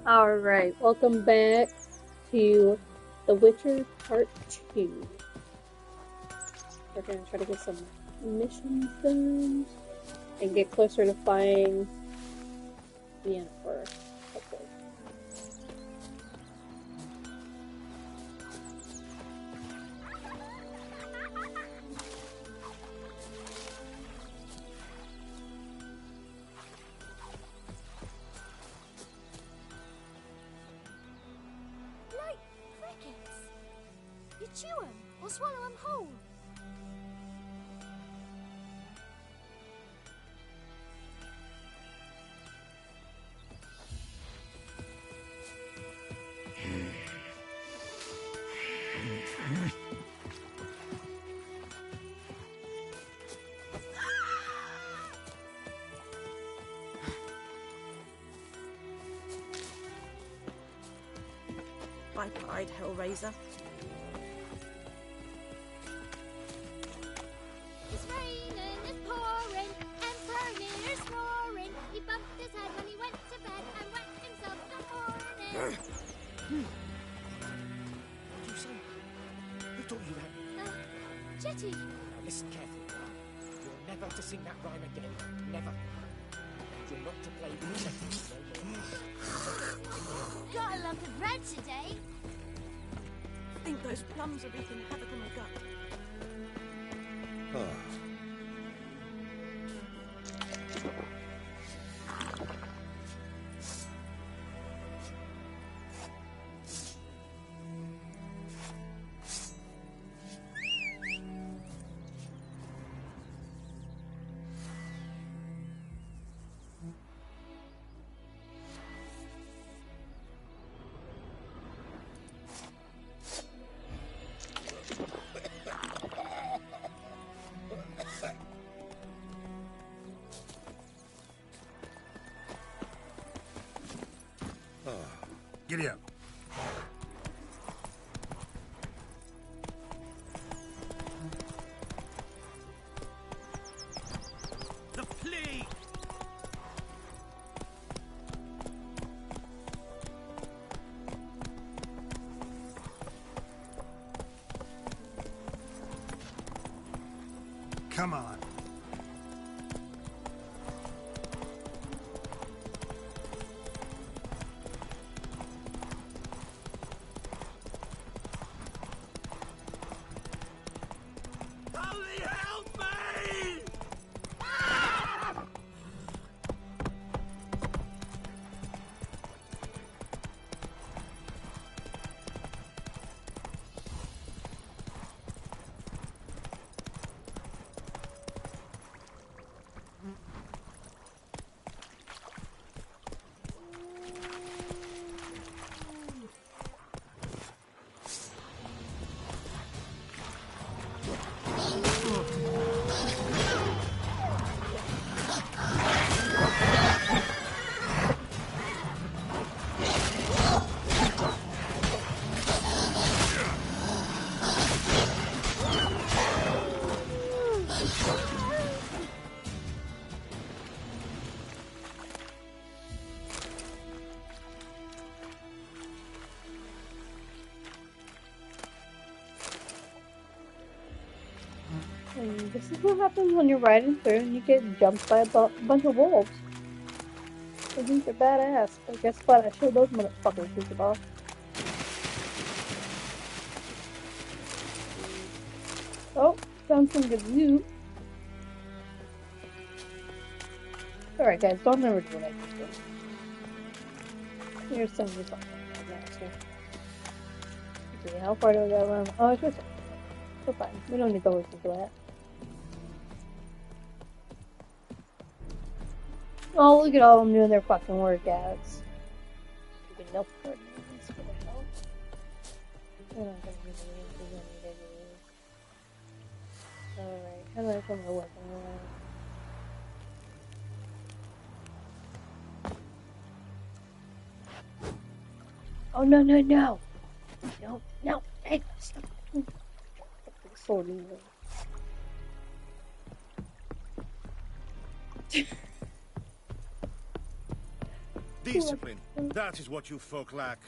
Alright, welcome back to The Witcher Part 2. We're gonna try to get some missions done and get closer to finding the Emperor, hopefully. Like crickets. You chew 'em or swallow 'em whole. Bye-bye, Hellraiser. It's raining, it's pouring, Emperor Near snoring. He bumped his head when he went to bed and wet himself the morning. What do you say? Who taught you that? Jetty. Now listen carefully. You're never to sing that rhyme again. Never. You're not to play with seconds no more. Got a lump of bread today. I think those plums are wreaking havoc on my gut. Giddy up. The flea! Come on. Holy help me! And this is what happens when you're riding through and you get jumped by a bunch of wolves. I think they're badass, but guess what? I showed those motherfuckers who's the boss. Oh, found some good loot. Alright guys, don't ever do what I just did. Here's some of this. Okay, how far do I gotta run? Oh, it's just... We're fine. We don't need to listen to that. Oh, look at all of them doing their fucking workouts. Stupid milk cartons for the hell. We're not gonna need these. We don't need any of these. Alright, how do I put my weapon away? Oh, no, no, no! No, no! Hey, stop! Put the sword in there. Discipline. That is what you folk lack.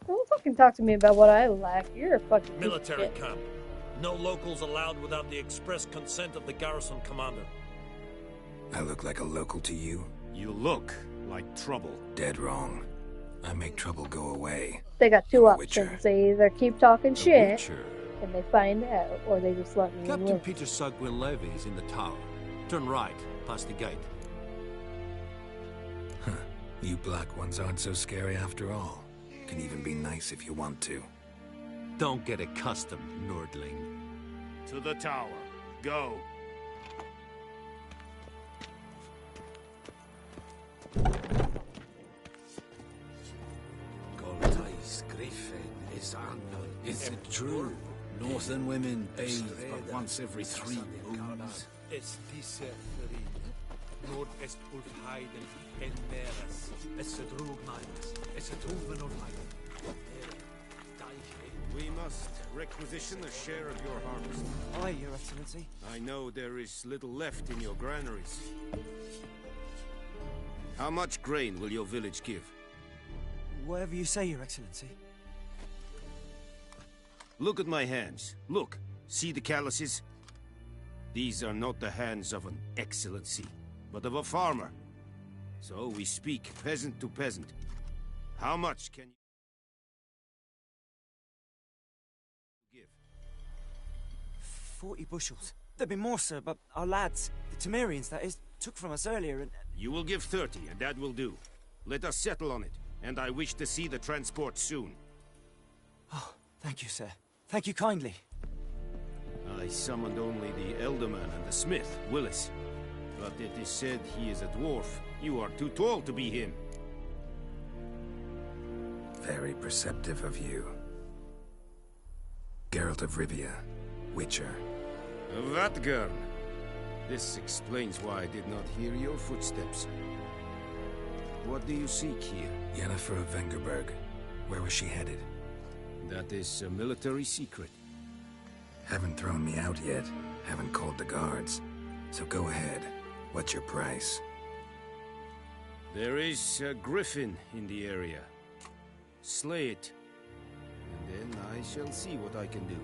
Don't fucking talk to me about what I lack. You're a fucking piece of Military shit. camp. No locals allowed without the express consent of the garrison commander. I look like a local to you? You look like trouble. Dead wrong. I make trouble go away. They got two I'm a witcher. options. They either keep talking shit Witcher. and they find out, or they just let me Captain live. Peter Sugwin Levy is in the tower. Turn right, past the gate. Huh. You black ones aren't so scary after all. Can even be nice if you want to. Don't get accustomed, Nordling. To the tower. Go. Goltais Griffin is Anna. Is it true? Northern women bathe but once every 3 moons. Es diese Frieden. Nord est Ulfheiden en Meres. Es drug mines. Es truven of We must requisition a share of your harvest. Aye, Your Excellency. I know there is little left in your granaries. How much grain will your village give? Whatever you say, Your Excellency. Look at my hands. Look. See the calluses? These are not the hands of an excellency, but of a farmer. So we speak peasant to peasant. How much can you give? 40 bushels. There'd be more, sir, but our lads, the Temerians, that is, took from us earlier and... You will give 30, and that will do. Let us settle on it, and I wish to see the transport soon. Oh, thank you, sir. Thank you kindly. I summoned only the Elderman and the smith, Willis. But it is said he is a dwarf. You are too tall to be him. Very perceptive of you. Geralt of Rivia, Witcher. Vatgern. This explains why I did not hear your footsteps. What do you seek here? Yennefer of Vengerberg. Where was she headed? That is a military secret. Haven't thrown me out yet. Haven't called the guards. So go ahead. What's your price? There is a griffin in the area. Slay it. And then I shall see what I can do.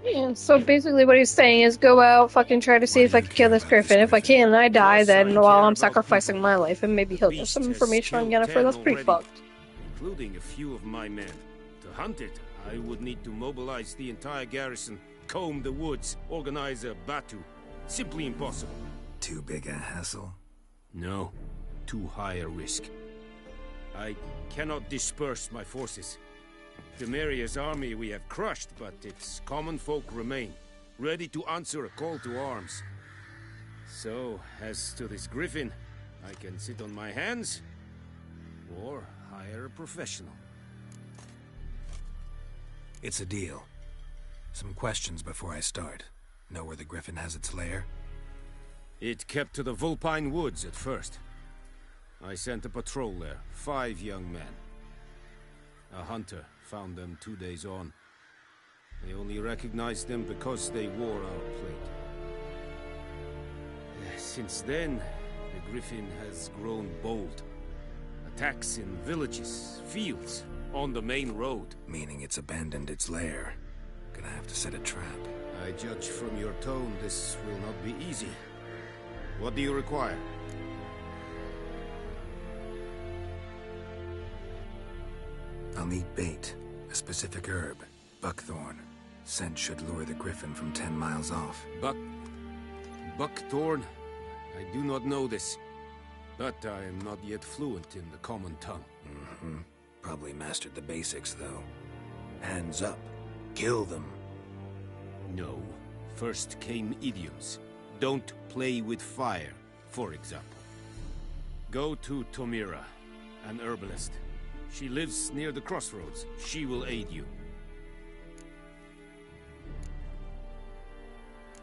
Yeah, so basically what he's saying is go out, fucking try to see if I can kill this griffin. If I can and I die, then while I'm sacrificing my life, and maybe he'll get some information on Yennefer. That's pretty fucked. Including a few of my men. To hunt it, I would need to mobilize the entire garrison, comb the woods, organize a batu. Simply impossible. Too big a hassle? No. Too high a risk. I cannot disperse my forces. Temeria's army we have crushed, but its common folk remain, ready to answer a call to arms. So, as to this griffin, I can sit on my hands, or hire a professional. It's a deal. Some questions before I start. Know where the griffin has its lair? It kept to the Vulpine Woods at first. I sent a patrol there, 5 young men. A hunter found them 2 days on. They only recognized them because they wore our plate. Since then, the griffin has grown bold. Attacks in villages, fields, on the main road. Meaning it's abandoned its lair. Gonna have to set a trap. I judge from your tone this will not be easy. What do you require? I'll need bait. A specific herb. Buckthorn. Scent should lure the griffin from 10 miles off. Buckthorn? I do not know this. But I am not yet fluent in the common tongue. Mm-hmm. Probably mastered the basics, though. Hands up. Kill them. No. First came idioms. Don't play with fire, for example. Go to Tomira, an herbalist. She lives near the crossroads. She will aid you.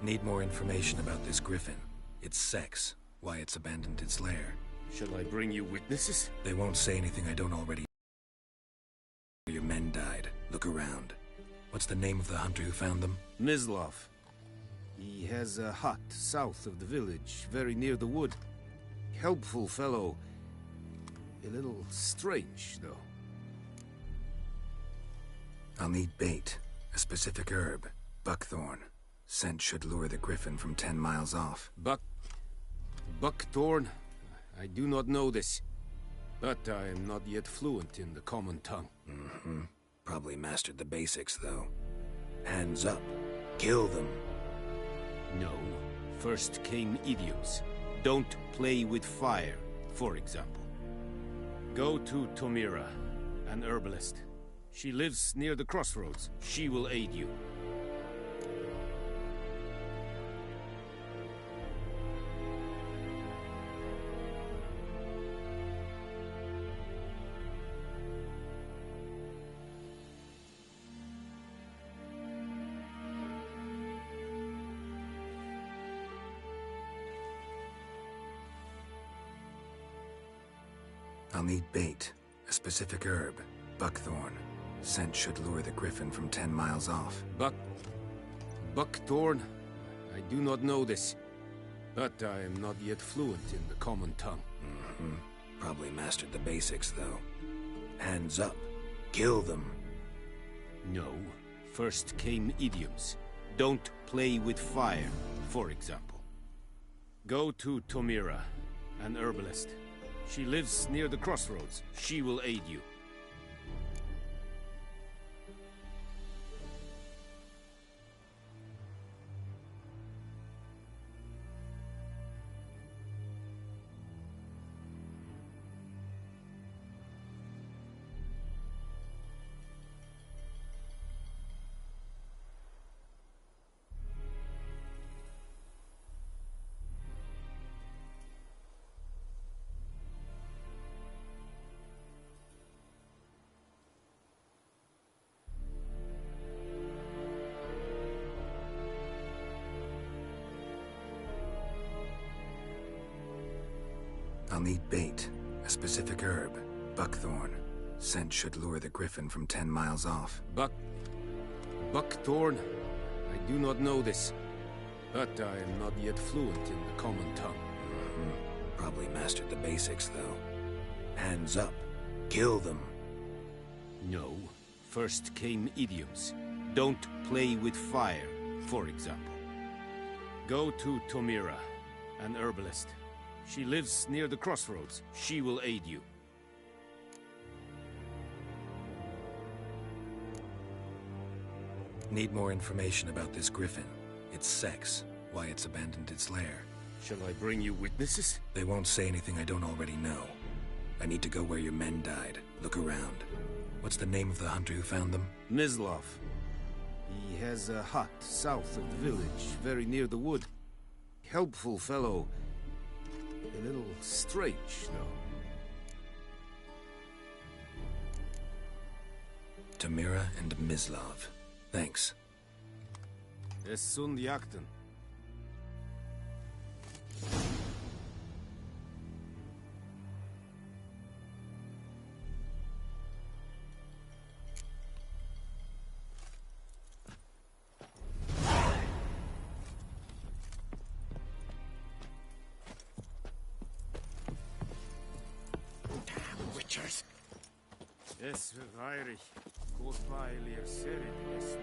Need more information about this griffin. Its sex. Why it's abandoned its lair. Shall I bring you witnesses? They won't say anything I don't already know. Your men died. Look around. What's the name of the hunter who found them? Mislov. He has a hut south of the village, very near the wood. Helpful fellow. A little strange, though. I'll need bait. A specific herb. Buckthorn. Scent should lure the griffin from 10 miles off. Buckthorn? I do not know this. But I am not yet fluent in the common tongue. Mm-hmm. Probably mastered the basics, though. Hands up. Kill them. No. First came idioms. Don't play with fire, for example. Go to Tomira, an herbalist. She lives near the crossroads. She will aid you. I'll need bait. A specific herb. Buckthorn. Scent should lure the griffin from 10 miles off. Buckthorn? I do not know this. But I am not yet fluent in the common tongue. Mm-hmm. Probably mastered the basics, though. Hands up. Kill them. No. First came idioms. Don't play with fire, for example. Go to Tomira, an herbalist. She lives near the crossroads. She will aid you. I'll need bait. A specific herb. Buckthorn. Scent should lure the griffin from 10 miles off. Buckthorn? I do not know this. But I am not yet fluent in the common tongue. Mm-hmm. Probably mastered the basics, though. Hands up. Kill them. No. First came idioms. Don't play with fire, for example. Go to Tomira, an herbalist. She lives near the crossroads. She will aid you. Need more information about this griffin. Its sex, why it's abandoned its lair. Shall I bring you witnesses? They won't say anything I don't already know. I need to go where your men died. Look around. What's the name of the hunter who found them? Mislav. He has a hut south of the village, very near the wood. Helpful fellow. A little strange, though. Tomira and Mislav. Thanks. Es sunt jakten. Es verweirich, Korpailir Serit es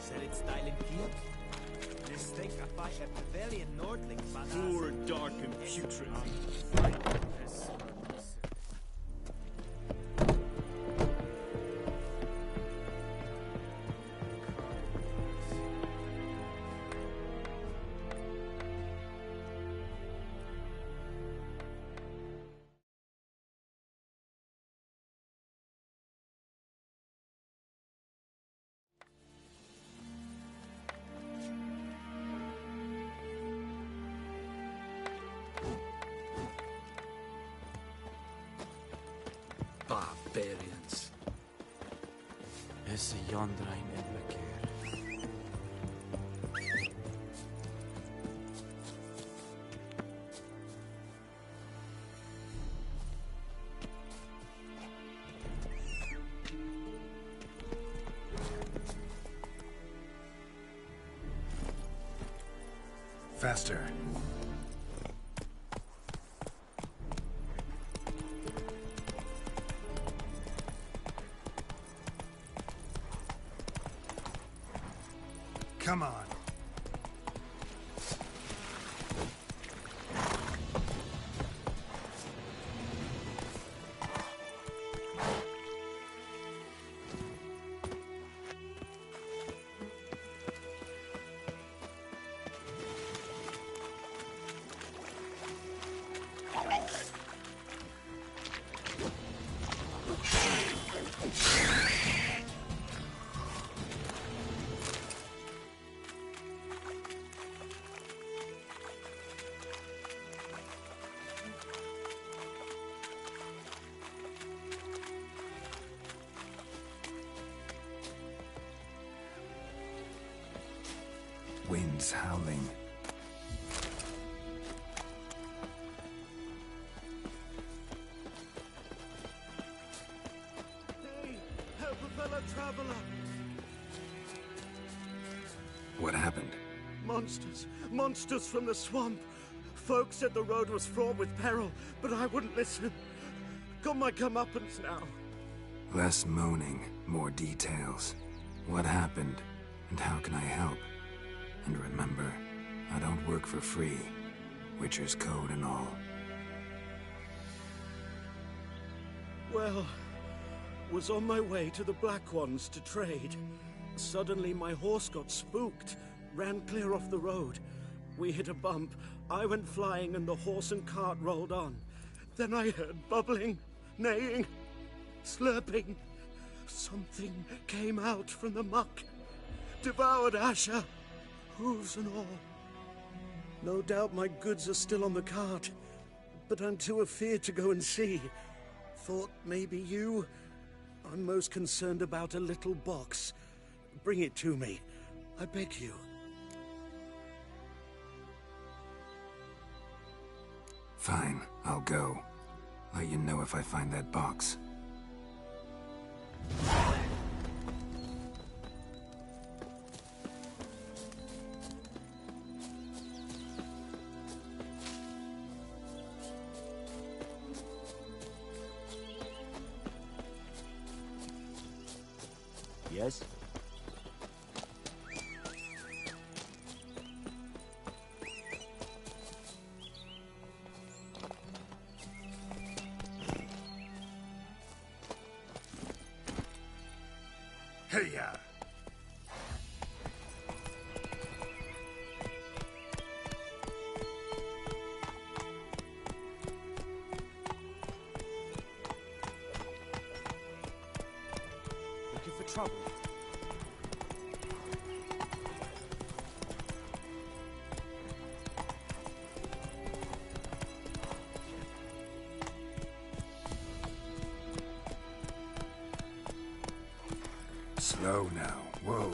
Serit styling here? This thing I fight a Pavilion Nordling, Poor, dark, and putrid. Barbarians. Es Jondrain en Beker. Faster. on. Winds howling. Hey, help a fellow traveler! What happened? Monsters! Monsters from the swamp! Folk said the road was fraught with peril, but I wouldn't listen. Got my comeuppance now. Less moaning, more details. What happened, and how can I help? And remember, I don't work for free. Witcher's code and all. Well, was on my way to the Black Ones to trade. Suddenly my horse got spooked, ran clear off the road. We hit a bump, I went flying and the horse and cart rolled on. Then I heard bubbling, neighing, slurping. Something came out from the muck, devoured Asher, hooves and all. No doubt my goods are still on the cart, but I'm too afeard to go and see. Thought maybe you... I'm most concerned about a little box. Bring it to me, I beg you. Fine, I'll go. Let you know if I find that box. Yes? Hey-ya! Looking for trouble? Slow now, whoa.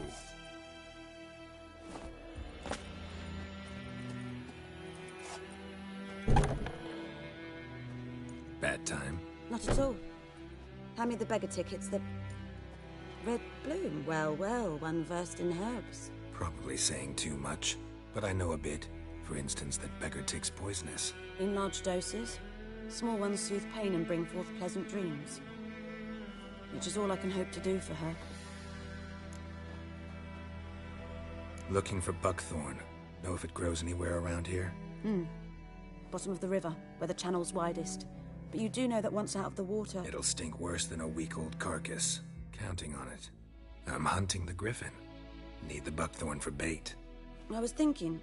Bad time? Not at all. Hand me the beggar tickets, the... Red Bloom. Well, well, one versed in herbs. Probably saying too much, but I know a bit. For instance, that beggar tick's poisonous. In large doses. Small ones soothe pain and bring forth pleasant dreams. Which is all I can hope to do for her. Looking for buckthorn. Know if it grows anywhere around here? Bottom of the river, where the channel's widest. But you do know that once out of the water... It'll stink worse than a week-old carcass. Counting on it. I'm hunting the griffin. Need the buckthorn for bait. I was thinking...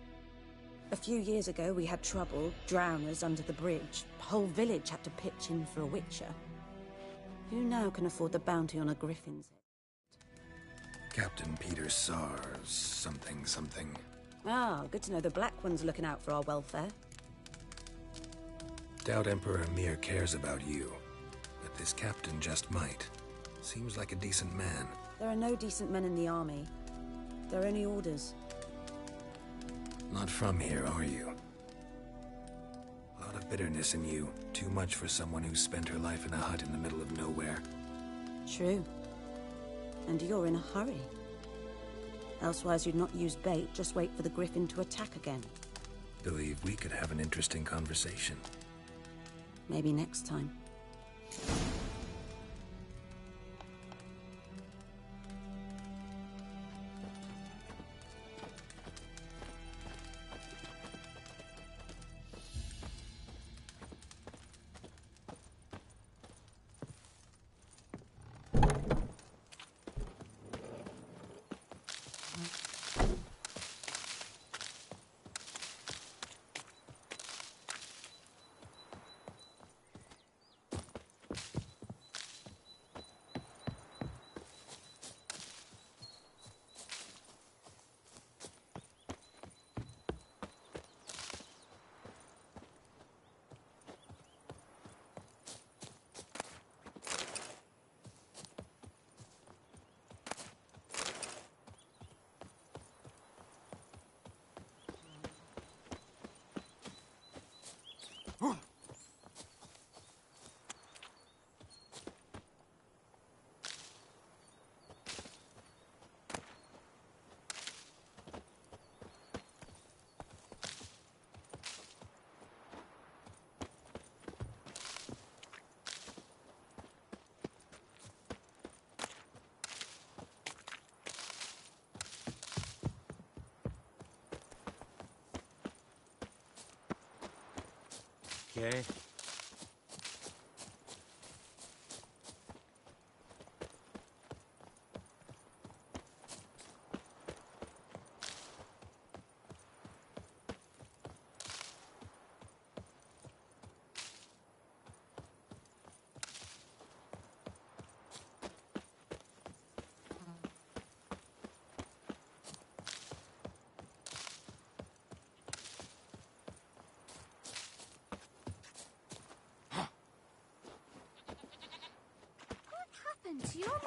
A few years ago, we had trouble, drowners under the bridge. The whole village had to pitch in for a witcher. Who now can afford the bounty on a griffin's head? Captain Peter Sars, something. Ah, good to know the Black One's looking out for our welfare. Doubt Emperor Mir cares about you, but this captain just might. Seems like a decent man. There are no decent men in the army. There are only orders. Not from here, are you? A lot of bitterness in you. Too much for someone who spent her life in a hut in the middle of nowhere. True. And you're in a hurry. Elsewise you'd not use bait, just wait for the griffin to attack again. Believe we could have an interesting conversation. Maybe next time. Okay. What happened to your mug?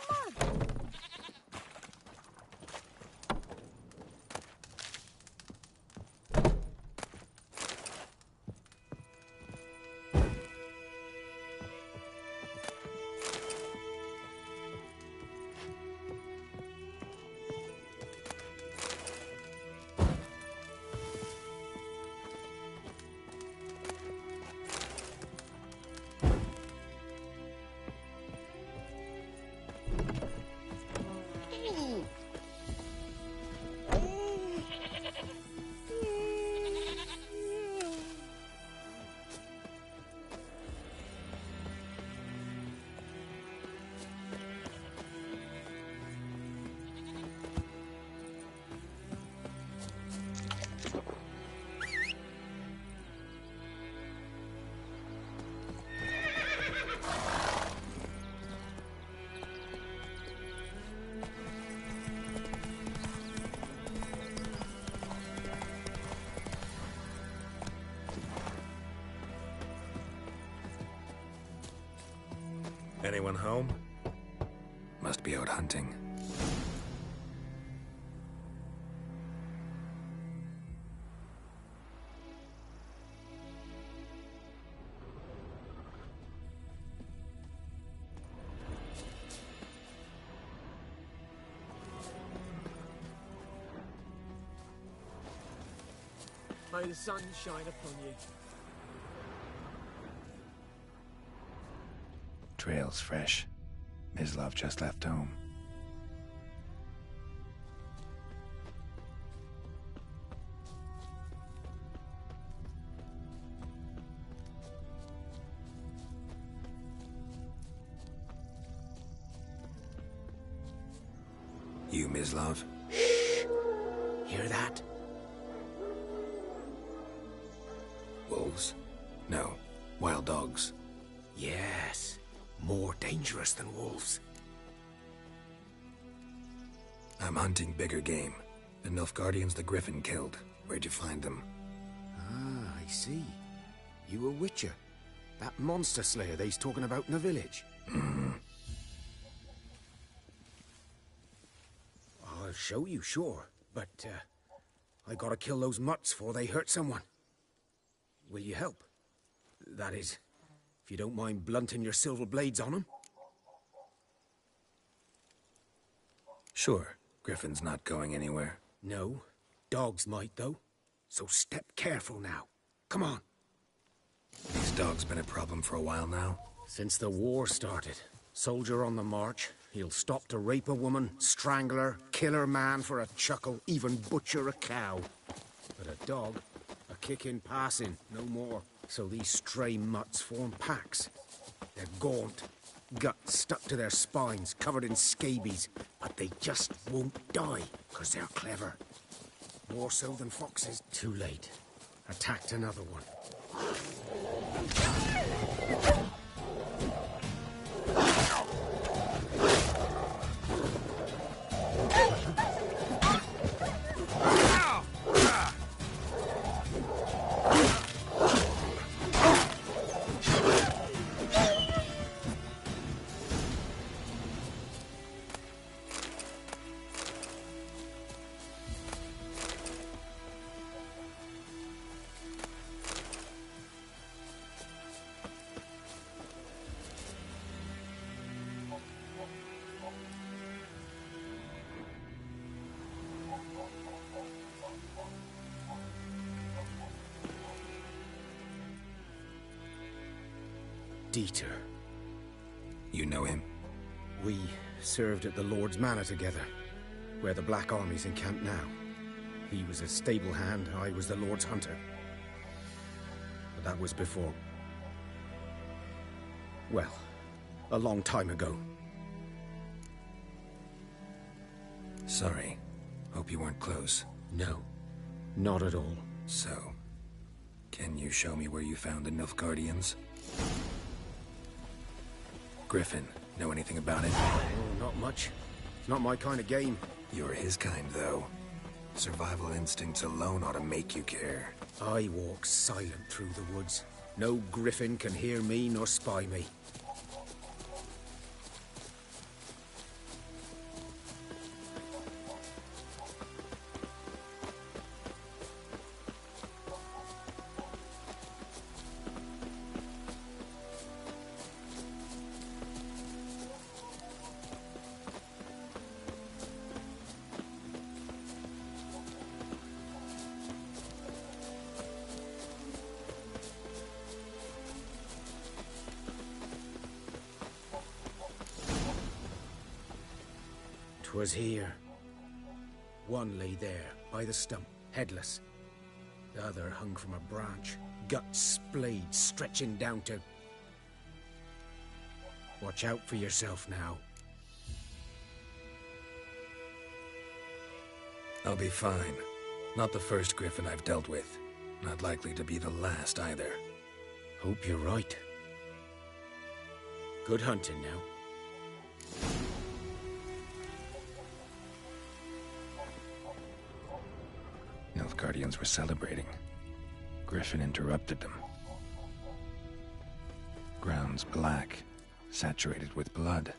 Anyone home? Must be out hunting. May the sun shine upon you. Trail's fresh. Mislav just left home. You, Mislav? Shh! Hear that? Wolves? No. Wild dogs. Yes. More dangerous than wolves. I'm hunting bigger game. The Nilfgaardians the Griffin killed. Where'd you find them? Ah, I see. You a witcher. That monster slayer they's talking about in the village. I'll show you, sure. But, I gotta kill those mutts before they hurt someone. Will you help? That is, if you don't mind blunting your silver blades on them. Sure. Griffin's not going anywhere. No. Dogs might, though. So step careful now. Come on. These dogs been a problem for a while now? Since the war started. Soldier on the march. He'll stop to rape a woman, strangle her, kill her man for a chuckle, even butcher a cow. But a dog, a kick in passing, no more. So these stray mutts form packs. They're gaunt, guts stuck to their spines, covered in scabies. But they just won't die, because they're clever. More so than foxes. Too late. Attacked another one. Dieter. You know him? We served at the Lord's Manor together, where the Black Army's encamped now. He was a stable hand, I was the Lord's hunter. But that was before. Well, a long time ago. Sorry. Hope you weren't close. No, not at all. So, can you show me where you found the Nilfgaardians? Griffin, know anything about it? Oh, not much. It's not my kind of game. You're his kind, though. Survival instincts alone ought to make you care. I walk silent through the woods. No griffin can hear me nor spy me. 'Twas here. One lay there, by the stump, headless. The other hung from a branch, guts splayed, stretching down to... Watch out for yourself now. I'll be fine. Not the first griffin I've dealt with. Not likely to be the last either. Hope you're right. Good hunting now. Nilfgaardians were celebrating. Griffin interrupted them. Ground's black, saturated with blood.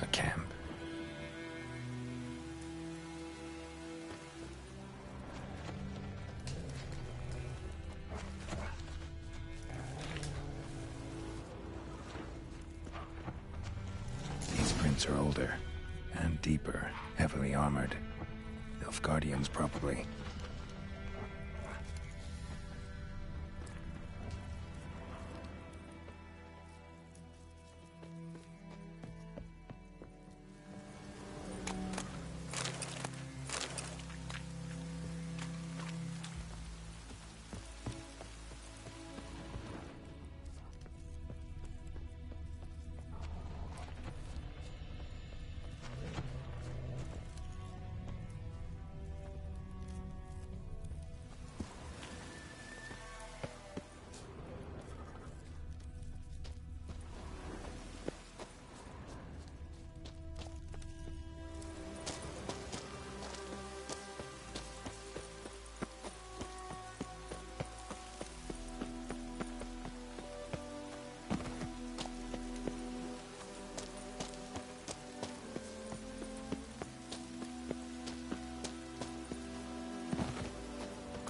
A camp. These prints are older and deeper, heavily armored. Nilfgaardians, probably.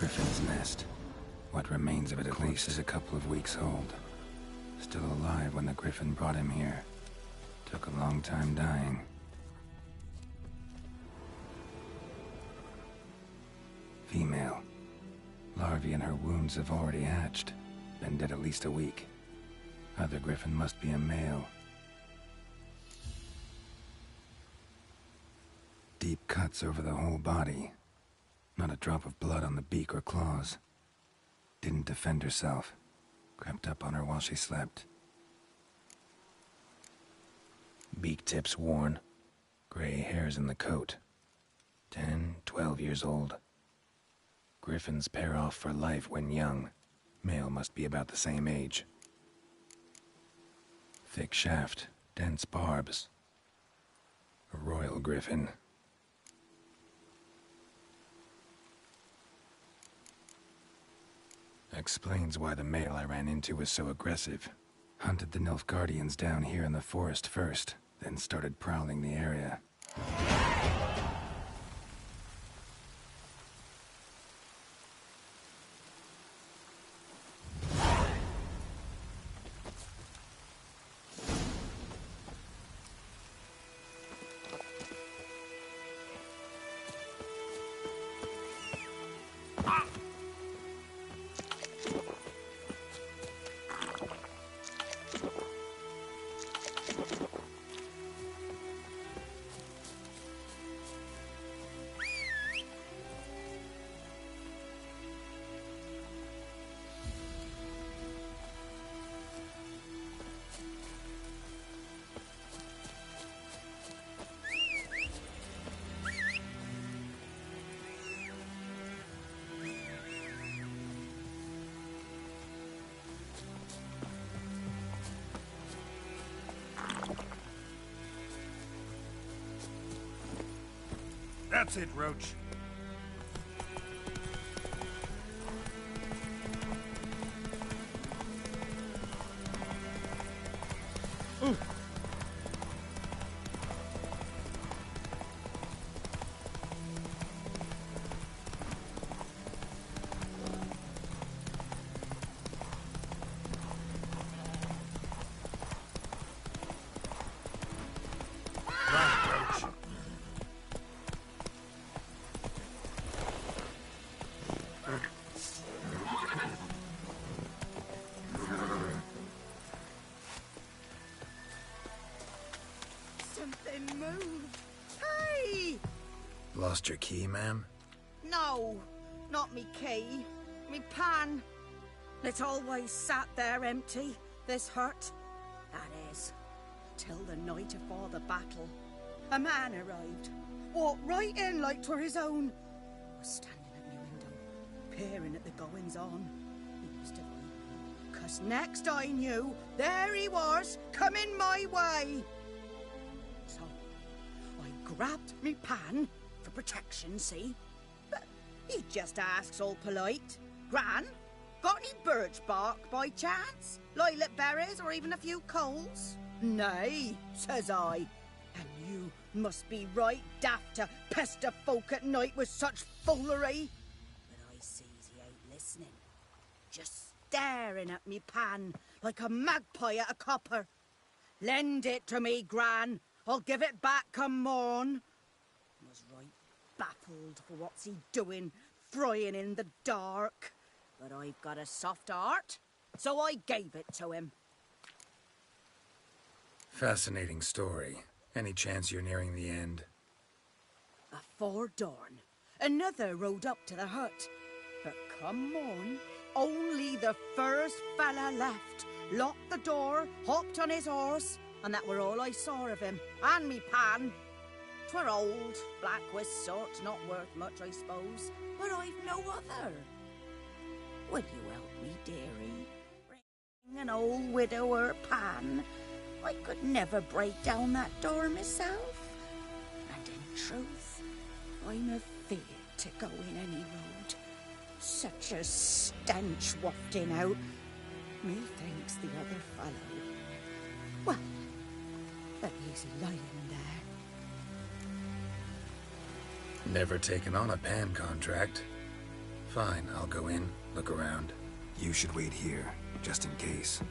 Griffin's nest. What remains of it, at least, is a couple of weeks old. Still alive when the Griffin brought him here. Took a long time dying. Female. Larvae in her wounds have already hatched. Been dead at least a week. Other Griffin must be a male. Deep cuts over the whole body. Not a drop of blood on the beak or claws. Didn't defend herself. Crept up on her while she slept. Beak tips worn. Gray hairs in the coat. 10, 12 years old. Griffins pair off for life when young. Male must be about the same age. Thick shaft, dense barbs. A royal griffin. Explains why the male I ran into was so aggressive. Hunted the Nilfgaardians down here in the forest first, then started prowling the area. That's it, Roach. Something moved. Hey! Lost your key, ma'am? No, not me key. Me pan. It always sat there empty, this hut. That is, till the night afore the battle. A man arrived, walked right in like 'twere his own. Was standing at me window, peering at the goings-on. He must have eyed me, 'cause next I knew, there he was, coming my way. So, I grabbed me pan, for protection, see? But he just asks all polite, Gran, got any birch bark by chance? Lilac berries or even a few coals? Nay, says I. And you must be right daft to pester folk at night with such foolery. But I sees he ain't listening. Just staring at me pan like a magpie at a copper. Lend it to me, Gran. I'll give it back come morn. Was right baffled for what's he doing, frying in the dark. But I've got a soft heart, so I gave it to him. Fascinating story. Any chance you're nearing the end? Afore dawn, another rode up to the hut. But come on, only the first fella left. Locked the door, hopped on his horse, and that were all I saw of him, and me pan. 'Twere old, black with soot, not worth much, I suppose, but I've no other. Will you help me, dearie? Bring an old widower pan. I could never break down that door myself. And in truth, I'm afeard to go in any road. Such a stench wafting out. Methinks the other fellow. Well, but he's lying there. Never taken on a pan contract. Fine, I'll go in, look around. You should wait here, just in case.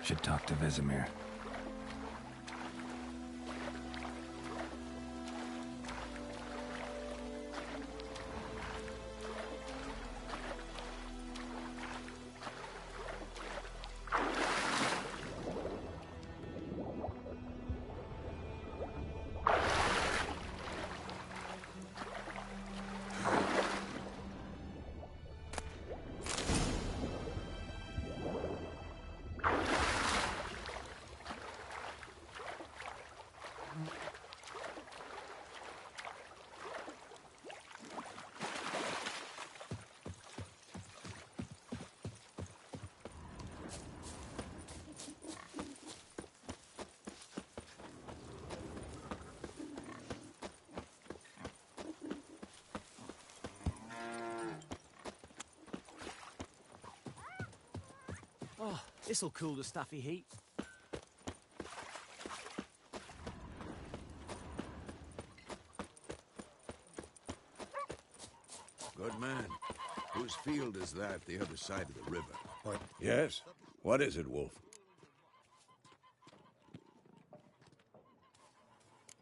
Should talk to Vesemir. Oh, this'll cool the stuffy heat. Good man. Whose field is that the other side of the river? What? Yes? What is it, Wolf?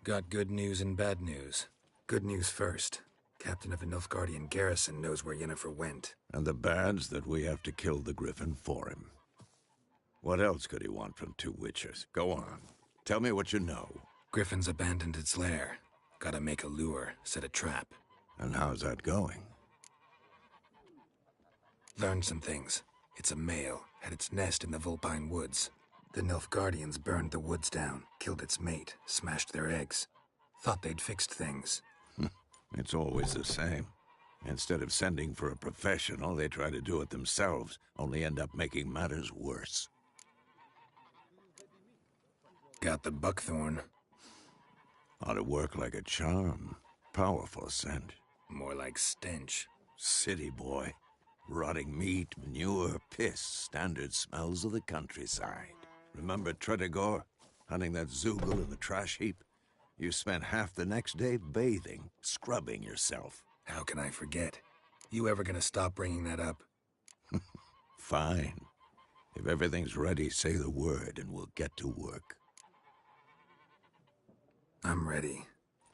Got good news and bad news. Good news first. Captain of the Nilfgaardian garrison knows where Yennefer went. And the bad's that we have to kill the Griffin for him. What else could he want from two witchers? Go on. Tell me what you know. Griffin's abandoned its lair. Gotta make a lure, set a trap. And how's that going? Learned some things. It's a male, had its nest in the Vulpine Woods. The Nilfgaardians burned the woods down, killed its mate, smashed their eggs. Thought they'd fixed things. It's always the same. Instead of sending for a professional, they try to do it themselves, only end up making matters worse. Got the buckthorn. Ought to work like a charm. Powerful scent. More like stench. City boy. Rotting meat, manure, piss, standard smells of the countryside. Remember Tretogor? Hunting that Zoogle in the trash heap? You spent half the next day bathing, scrubbing yourself. How can I forget? You ever gonna stop bringing that up? Fine. If everything's ready, say the word and we'll get to work. I'm ready.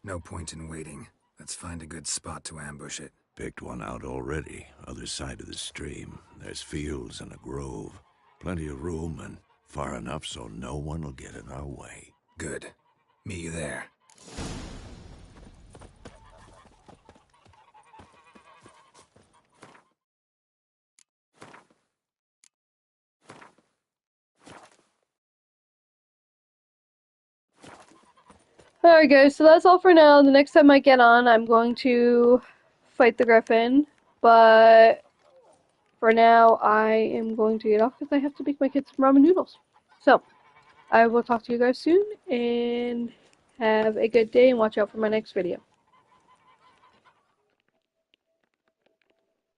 No point in waiting. Let's find a good spot to ambush it. Picked one out already, other side of the stream. There's fields and a grove. Plenty of room and far enough so no one will get in our way. Good. Meet you there. Alright guys, so that's all for now. The next time I get on, I'm going to fight the Griffin, but for now, I am going to get off because I have to make my kids some ramen noodles. So, I will talk to you guys soon, and have a good day, and watch out for my next video.